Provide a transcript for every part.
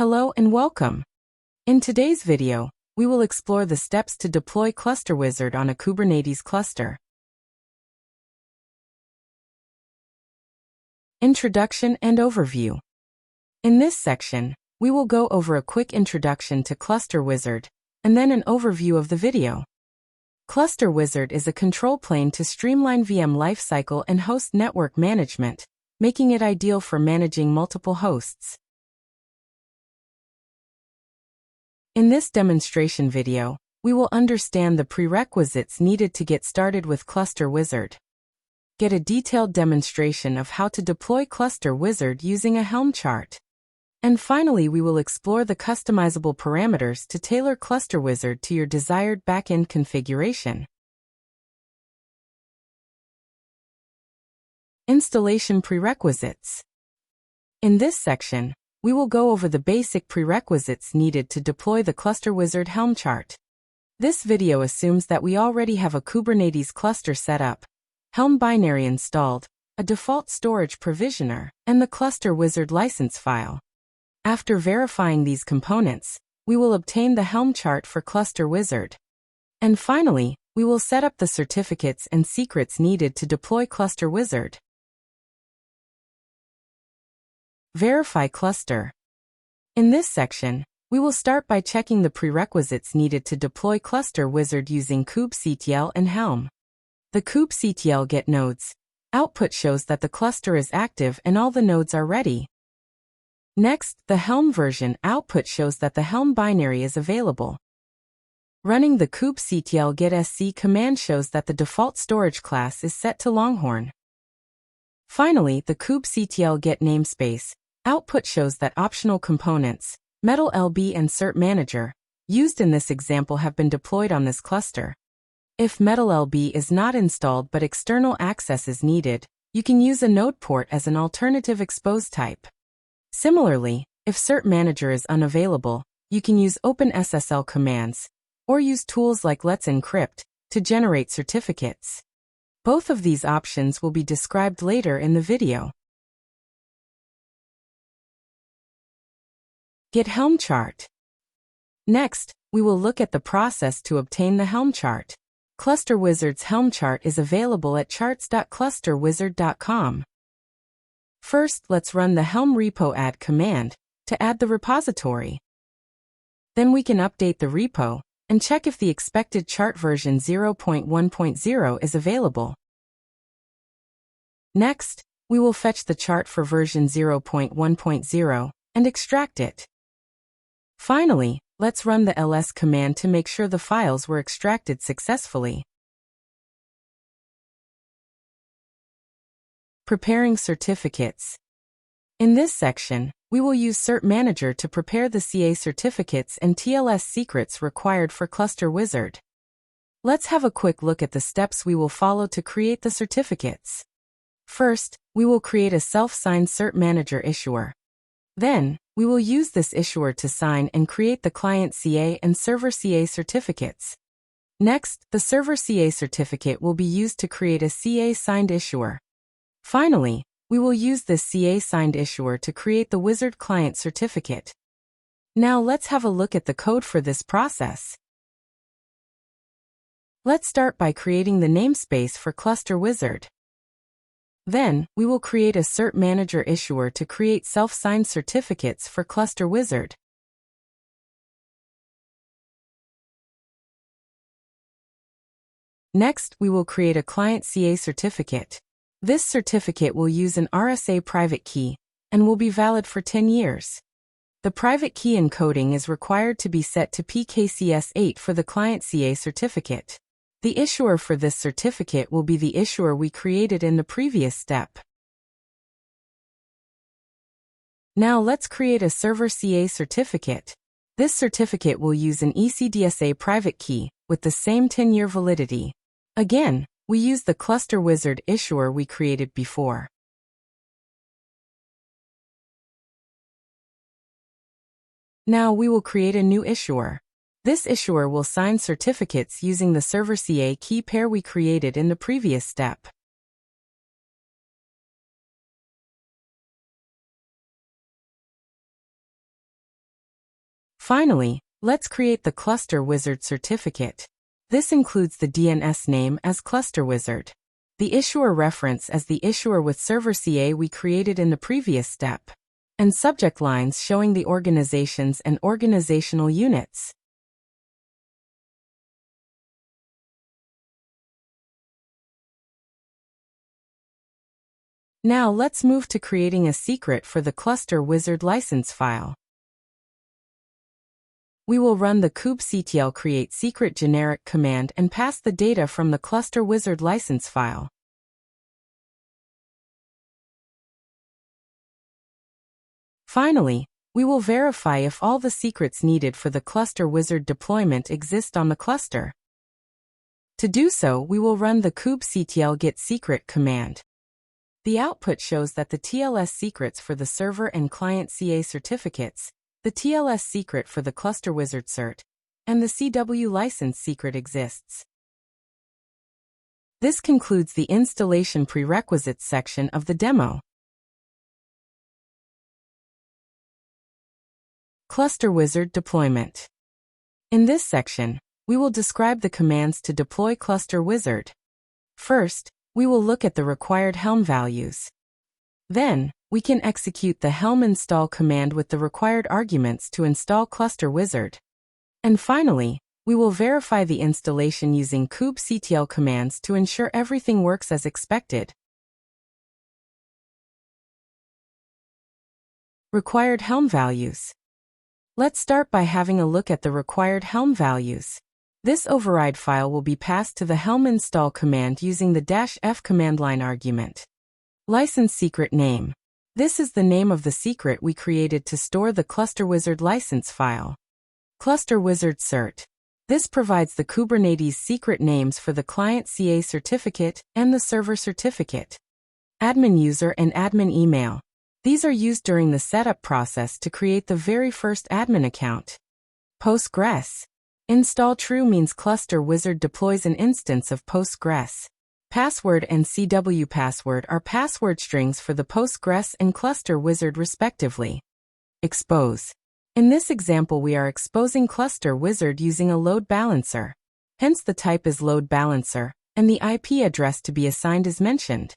Hello and welcome. In today's video, we will explore the steps to deploy Cluster Wizard on a Kubernetes cluster. Introduction and Overview. In this section, we will go over a quick introduction to Cluster Wizard, and then an overview of the video. Cluster Wizard is a control plane to streamline VM lifecycle and host network management, making it ideal for managing multiple hosts. In this demonstration video, we will understand the prerequisites needed to get started with Cluster Wizard. Get a detailed demonstration of how to deploy Cluster Wizard using a Helm chart. And finally, we will explore the customizable parameters to tailor Cluster Wizard to your desired backend configuration. Installation prerequisites. In this section, we will go over the basic prerequisites needed to deploy the Cluster Wizard Helm chart. This video assumes that we already have a Kubernetes cluster set up, Helm binary installed, a default storage provisioner, and the Cluster Wizard license file. After verifying these components, we will obtain the Helm chart for Cluster Wizard. And finally, we will set up the certificates and secrets needed to deploy Cluster Wizard. Verify cluster. In this section, we will start by checking the prerequisites needed to deploy Cluster Wizard using kubectl and Helm. The kubectl get nodes output shows that the cluster is active and all the nodes are ready. Next, the Helm version output shows that the Helm binary is available. Running the kubectl getsc command shows that the default storage class is set to Longhorn. Finally, the kubectl get namespace output shows that optional components, metal-lb and cert manager, used in this example have been deployed on this cluster. If metal-lb is not installed but external access is needed, you can use a node port as an alternative expose type. Similarly, if cert manager is unavailable, you can use OpenSSL commands, or use tools like Let's Encrypt, to generate certificates. Both of these options will be described later in the video. Get Helm chart. Next, we will look at the process to obtain the Helm chart. Cluster Wizard's Helm chart is available at charts.clusterwizard.com. First, let's run the Helm repo add command to add the repository. Then we can update the repo and check if the expected chart version 0.1.0 is available. Next, we will fetch the chart for version 0.1.0 and extract it. Finally, let's run the ls command to make sure the files were extracted successfully. Preparing certificates. In this section, we will use Cert Manager to prepare the CA certificates and TLS secrets required for Cluster Wizard. Let's have a quick look at the steps we will follow to create the certificates. First, we will create a self-signed Cert Manager issuer. Then, we will use this issuer to sign and create the client CA and server CA certificates. Next, the server CA certificate will be used to create a CA signed issuer. Finally, we will use this CA signed issuer to create the Wizard client certificate. Now let's have a look at the code for this process. Let's start by creating the namespace for Cluster Wizard. Then, we will create a Cert Manager issuer to create self-signed certificates for Cluster Wizard. Next, we will create a client CA certificate. This certificate will use an RSA private key and will be valid for 10 years. The private key encoding is required to be set to PKCS8 for the client CA certificate. The issuer for this certificate will be the issuer we created in the previous step. Now let's create a server CA certificate. This certificate will use an ECDSA private key with the same 10-year validity. Again, we use the Cluster Wizard issuer we created before. Now we will create a new issuer. This issuer will sign certificates using the server CA key pair we created in the previous step. Finally, let's create the Cluster Wizard certificate. This includes the DNS name as Cluster Wizard, the issuer reference as the issuer with server CA we created in the previous step, and subject lines showing the organizations and organizational units. Now let's move to creating a secret for the Cluster Wizard license file. We will run the kubectl create secret generic command and pass the data from the Cluster Wizard license file. Finally, we will verify if all the secrets needed for the Cluster Wizard deployment exist on the cluster. To do so, we will run the kubectl get secret command. The output shows that the TLS secrets for the server and client CA certificates, the TLS secret for the Cluster Wizard cert, and the CW license secret exists. This concludes the installation prerequisites section of the demo. Cluster Wizard deployment. In this section, we will describe the commands to deploy Cluster Wizard. First, we will look at the required Helm values. Then, we can execute the Helm install command with the required arguments to install Cluster Wizard. And finally, we will verify the installation using kubectl commands to ensure everything works as expected. Required Helm values. Let's start by having a look at the required Helm values. This override file will be passed to the Helm install command using the -f command line argument. License secret name. This is the name of the secret we created to store the Cluster Wizard license file. Cluster Wizard cert. This provides the Kubernetes secret names for the client CA certificate and the server certificate. Admin user and admin email. These are used during the setup process to create the very first admin account. Postgres. Install true means Cluster Wizard deploys an instance of Postgres. Password and CW password are password strings for the Postgres and Cluster Wizard respectively. Expose. In this example we are exposing Cluster Wizard using a load balancer. Hence the type is load balancer, and the IP address to be assigned is mentioned.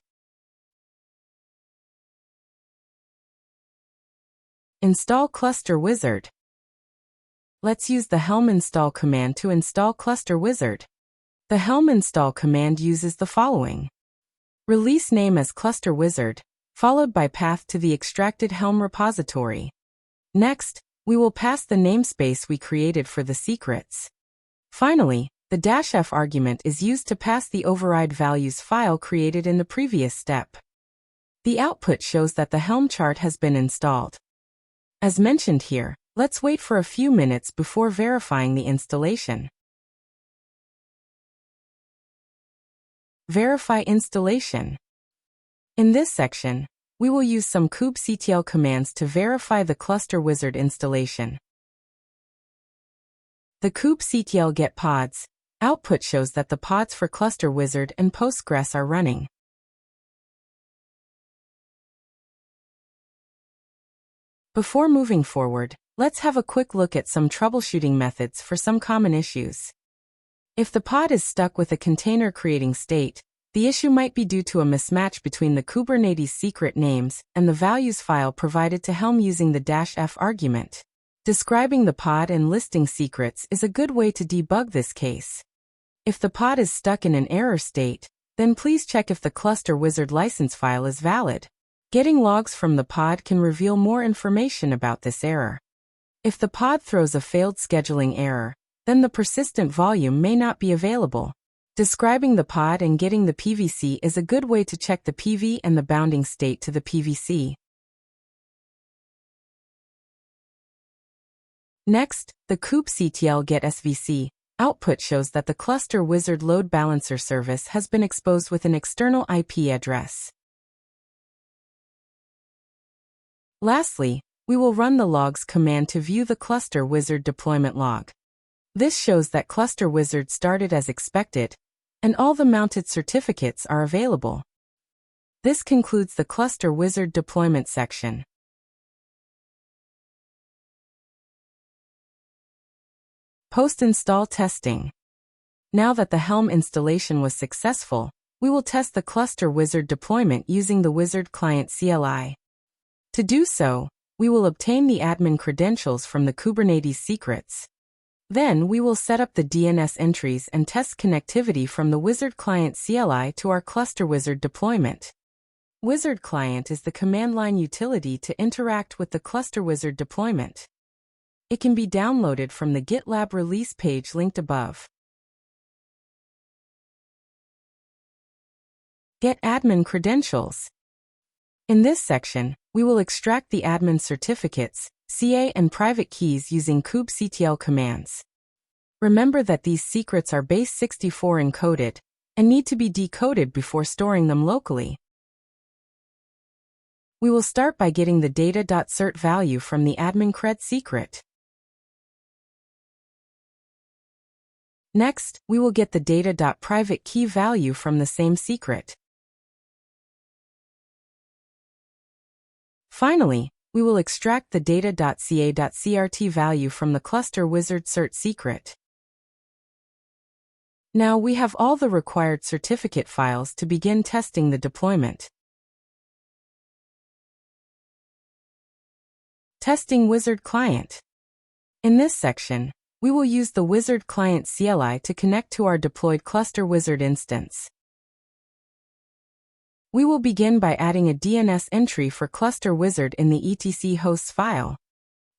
Install Cluster Wizard. Let's use the Helm install command to install Cluster Wizard. The Helm install command uses the following. Release name as Cluster Wizard, followed by path to the extracted Helm repository. Next, we will pass the namespace we created for the secrets. Finally, the -f argument is used to pass the override values file created in the previous step. The output shows that the Helm chart has been installed. As mentioned here, let's wait for a few minutes before verifying the installation. Verify installation. In this section, we will use some kubectl commands to verify the Cluster Wizard installation. The kubectl get pods output shows that the pods for Cluster Wizard and Postgres are running. Before moving forward, let's have a quick look at some troubleshooting methods for some common issues. If the pod is stuck with a container creating state, the issue might be due to a mismatch between the Kubernetes secret names and the values file provided to Helm using the -f argument. Describing the pod and listing secrets is a good way to debug this case. If the pod is stuck in an error state, then please check if the Cluster Wizard license file is valid. Getting logs from the pod can reveal more information about this error. If the pod throws a failed scheduling error, then the persistent volume may not be available. Describing the pod and getting the PVC is a good way to check the PV and the bounding state to the PVC. Next, the kubectl get SVC output shows that the Cluster Wizard load balancer service has been exposed with an external IP address. Lastly, we will run the logs command to view the Cluster Wizard deployment log. This shows that Cluster Wizard started as expected, and all the mounted certificates are available. This concludes the Cluster Wizard deployment section. Post-install testing. Now that the Helm installation was successful, we will test the cluster wizard deployment using the wizard client CLI. To do so, we will obtain the admin credentials from the Kubernetes secrets. Then we will set up the DNS entries and test connectivity from the wizard client CLI to our cluster wizard deployment. Wizard client is the command line utility to interact with the cluster wizard deployment. It can be downloaded from the GitLab release page linked above. Get admin credentials. In this section, we will extract the admin certificates, CA and private keys using kubectl commands. Remember that these secrets are base 64 encoded and need to be decoded before storing them locally. We will start by getting the data.cert value from the admin cred secret. Next, we will get the data.private key value from the same secret. Finally, we will extract the data.ca.crt value from the cluster wizard cert secret. Now we have all the required certificate files to begin testing the deployment. Testing wizard client. In this section, we will use the wizard client CLI to connect to our deployed cluster wizard instance. We will begin by adding a DNS entry for cluster wizard in the etc hosts file.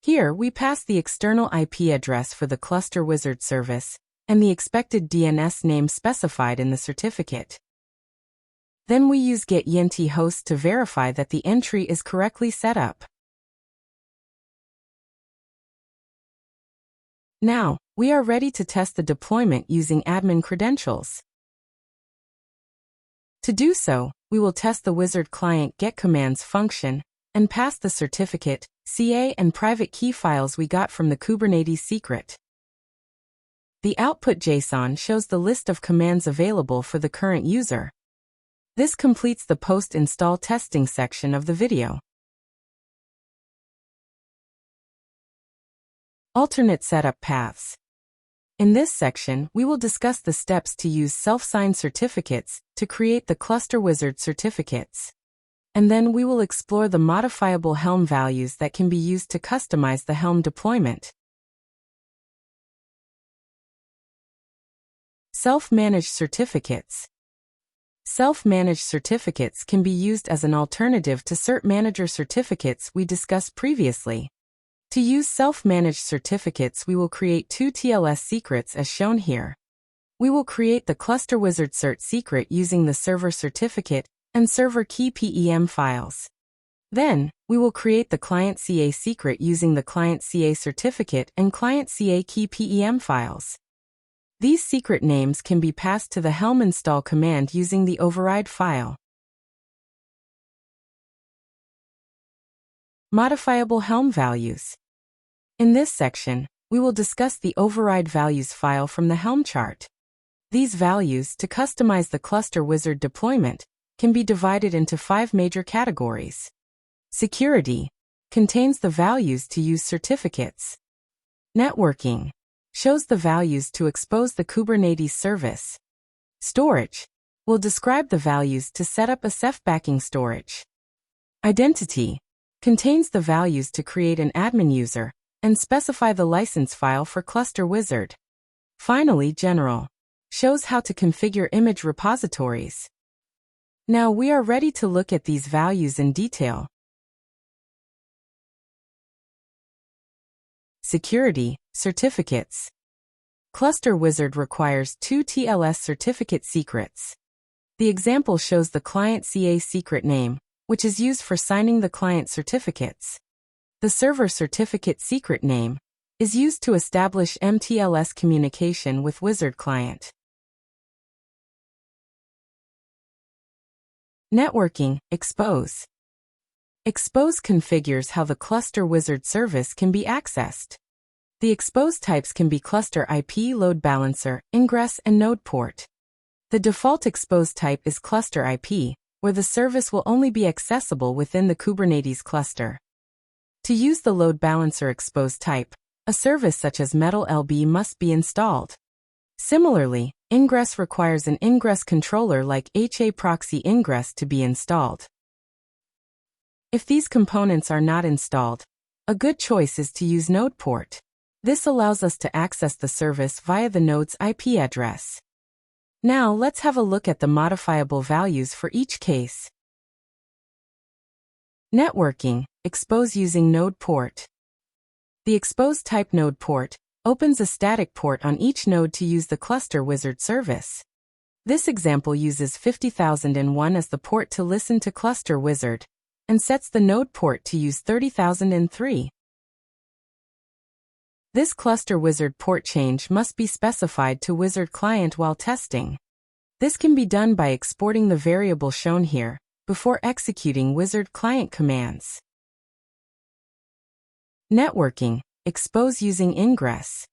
Here we pass the external IP address for the cluster wizard service and the expected DNS name specified in the certificate. Then we use get-ynt host to verify that the entry is correctly set up. Now, we are ready to test the deployment using admin credentials. To do so, we will test the wizard client getCommands function and pass the certificate, CA and private key files we got from the Kubernetes secret. The output JSON shows the list of commands available for the current user. This completes the post-install testing section of the video. Alternate setup paths. In this section, we will discuss the steps to use self-signed certificates to create the cluster wizard certificates. And then we will explore the modifiable Helm values that can be used to customize the Helm deployment. Self-managed certificates. Self-managed certificates can be used as an alternative to Cert Manager certificates we discussed previously. To use self-managed certificates, we will create two TLS secrets as shown here. We will create the cluster wizard cert secret using the server certificate and server key PEM files. Then, we will create the client CA secret using the client CA certificate and client CA key PEM files. These secret names can be passed to the Helm install command using the override file. Modifiable Helm values. In this section, we will discuss the override values file from the Helm chart. These values, to customize the cluster wizard deployment, can be divided into 5 major categories. Security contains the values to use certificates. Networking shows the values to expose the Kubernetes service. Storage will describe the values to set up a Ceph backing storage. Identity contains the values to create an admin user and specify the license file for cluster wizard. Finally, general shows how to configure image repositories. Now we are ready to look at these values in detail. Security certificates. Cluster wizard requires 2 TLS certificate secrets. The example shows the client CA secret name, which is used for signing the client certificates. The server certificate secret name is used to establish MTLS communication with wizard client. Networking expose. Expose configures how the cluster wizard service can be accessed. The expose types can be cluster IP, load balancer, ingress, and node port. The default expose type is cluster IP, where the service will only be accessible within the Kubernetes cluster. To use the load balancer expose type, a service such as Metal LB must be installed. Similarly, ingress requires an ingress controller like HA proxy ingress to be installed. If these components are not installed, a good choice is to use node port. This allows us to access the service via the node's IP address. Now let's have a look at the modifiable values for each case. Networking, expose using node port. The expose type node port opens a static port on each node to use the cluster wizard service. This example uses 50,001 as the port to listen to cluster wizard, and sets the node port to use 30,003. This cluster wizard port change must be specified to wizard client while testing. This can be done by exporting the variable shown here, before executing wizard client commands. Networking, expose using ingress.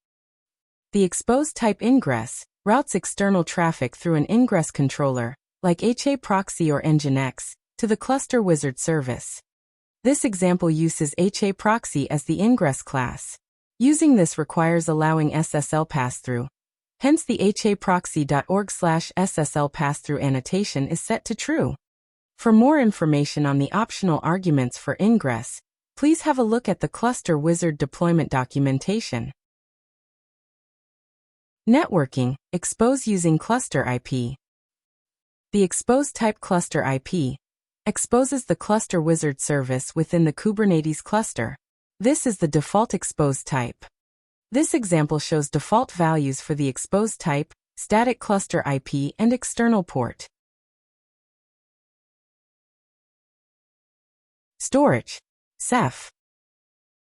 The expose type ingress routes external traffic through an ingress controller, like HA proxy or Nginx, to the cluster wizard service. This example uses HA proxy as the ingress class. Using this requires allowing SSL passthrough. Hence the haproxy.org/SSL passthrough annotation is set to true. For more information on the optional arguments for ingress, please have a look at the cluster wizard deployment documentation. Networking, expose using cluster IP. The expose type cluster IP exposes the cluster wizard service within the Kubernetes cluster. This is the default expose type. This example shows default values for the expose type, static cluster IP, and external port. Storage, Ceph.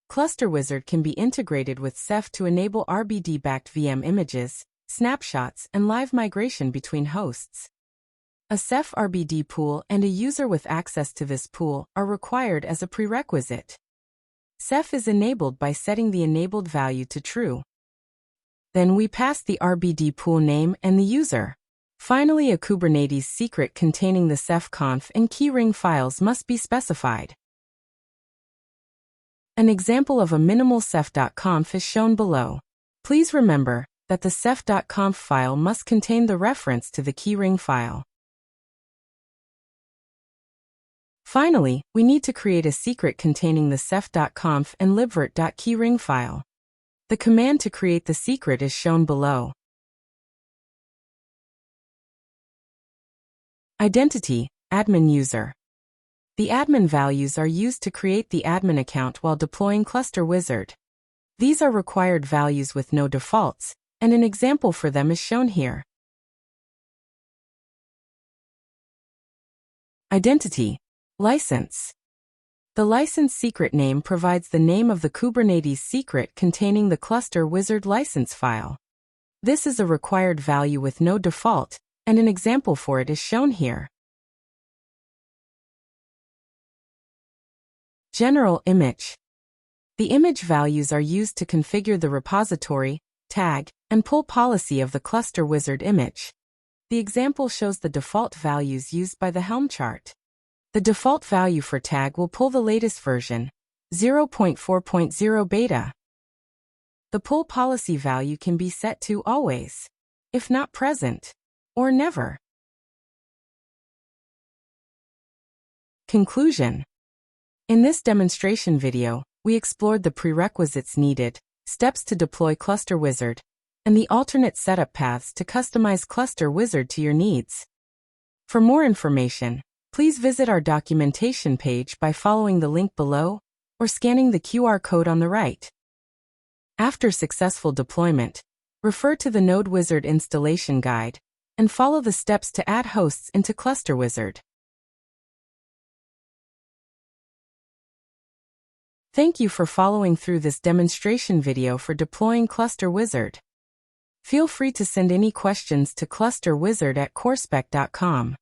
Cluster Wizard can be integrated with Ceph to enable RBD-backed VM images, snapshots, and live migration between hosts. A Ceph RBD pool and a user with access to this pool are required as a prerequisite. Ceph is enabled by setting the enabled value to true. Then we pass the RBD pool name and the user. Finally, a Kubernetes secret containing the Ceph conf and keyring files must be specified. An example of a minimal ceph.conf is shown below. Please remember that the ceph.conf file must contain the reference to the keyring file. Finally, we need to create a secret containing the ceph.conf and libvirt.keyring file. The command to create the secret is shown below. Identity, admin user. The admin values are used to create the admin account while deploying Cluster Wizard. These are required values with no defaults, and an example for them is shown here. Identity, license. The license secret name provides the name of the Kubernetes secret containing the Cluster Wizard license file. This is a required value with no default, and an example for it is shown here. General image. The image values are used to configure the repository, tag, and pull policy of the Cluster Wizard image. The example shows the default values used by the Helm chart. The default value for tag will pull the latest version, 0.4.0 beta. The pull policy value can be set to always, if not present, or never. Conclusion. In this demonstration video, we explored the prerequisites needed, steps to deploy Cluster Wizard, and the alternate setup paths to customize Cluster Wizard to your needs. For more information, please visit our documentation page by following the link below or scanning the QR code on the right. After successful deployment, refer to the Node Wizard installation guide and follow the steps to add hosts into Cluster Wizard. Thank you for following through this demonstration video for deploying Cluster Wizard. Feel free to send any questions to clusterwizard@corespec.com.